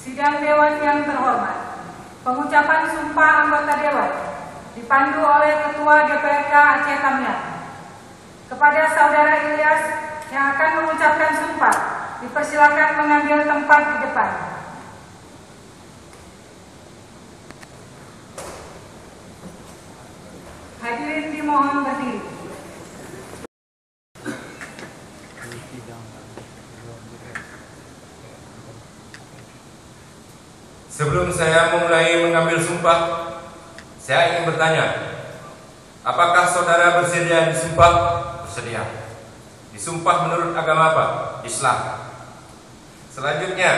Sidang Dewan yang terhormat, pengucapan sumpah anggota Dewan dipandu oleh Ketua DPRK Aceh Tamiang. Kepada Saudara Ilyas yang akan mengucapkan sumpah, dipersilakan mengambil tempat di depan. Hadirin dimohon berdiri. Sebelum saya memulai mengambil sumpah, saya ingin bertanya, apakah saudara bersedia disumpah? Bersedia. Disumpah menurut agama apa? Islam. Selanjutnya,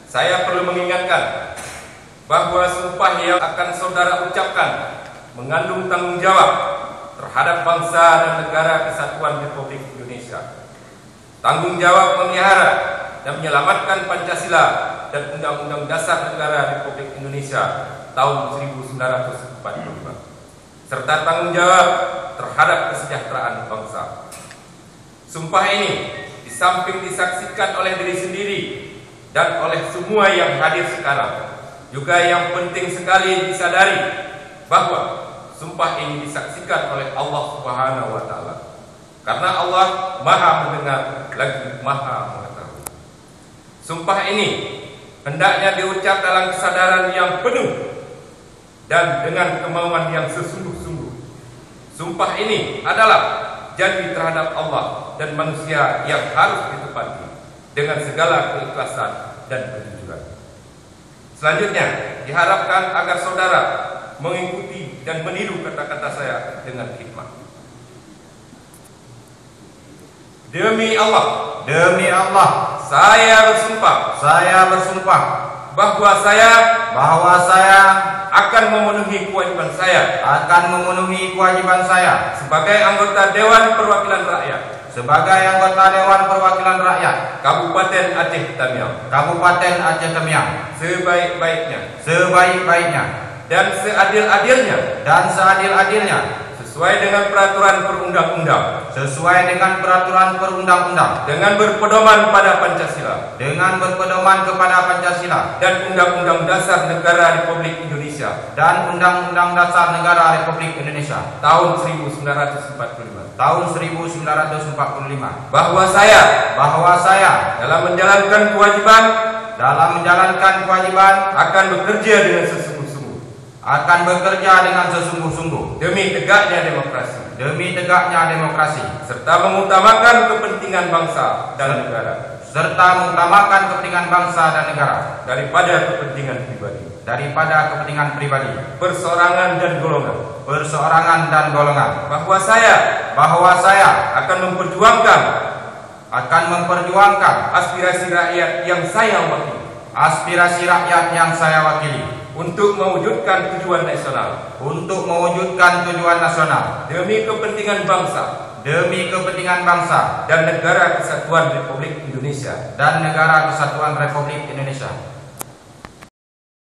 saya perlu mengingatkan bahwa sumpah yang akan saudara ucapkan mengandung tanggung jawab terhadap bangsa dan negara kesatuan Republik Indonesia. Tanggung jawab memelihara dan menyelamatkan Pancasila dan Undang-Undang Dasar Negara Republik Indonesia tahun 1945, serta tanggung jawab terhadap kesejahteraan bangsa. Sumpah ini di samping disaksikan oleh diri sendiri dan oleh semua yang hadir sekarang, juga yang penting sekali disadari bahwa sumpah ini disaksikan oleh Allah Subhanahu wa Ta'ala, karena Allah Maha mendengar lagi Maha mengetahui. Sumpah ini hendaknya diucap dalam kesadaran yang penuh dan dengan kemauan yang sesungguh-sungguh. Sumpah ini adalah janji terhadap Allah dan manusia yang harus ditepati dengan segala keikhlasan dan kejujuran. Selanjutnya, diharapkan agar saudara mengikuti dan meniru kata-kata saya dengan hikmah. Demi Allah, Demi Allah, saya bersumpah bahwa saya akan memenuhi kewajiban saya sebagai anggota Dewan Perwakilan Rakyat Kabupaten Aceh Tamiang sebaik-baiknya dan seadil-adilnya sesuai dengan peraturan perundang-undang dengan berpedoman pada Pancasila dan Undang-Undang Dasar Negara Republik Indonesia tahun 1945, bahwa saya dalam menjalankan kewajiban akan bekerja dengan sesungguh-sungguh demi tegaknya demokrasi serta mengutamakan kepentingan bangsa dan negara daripada kepentingan pribadi, perseorangan dan golongan, bahwa saya akan memperjuangkan aspirasi rakyat yang saya wakili untuk mewujudkan tujuan nasional demi kepentingan bangsa dan negara kesatuan Republik Indonesia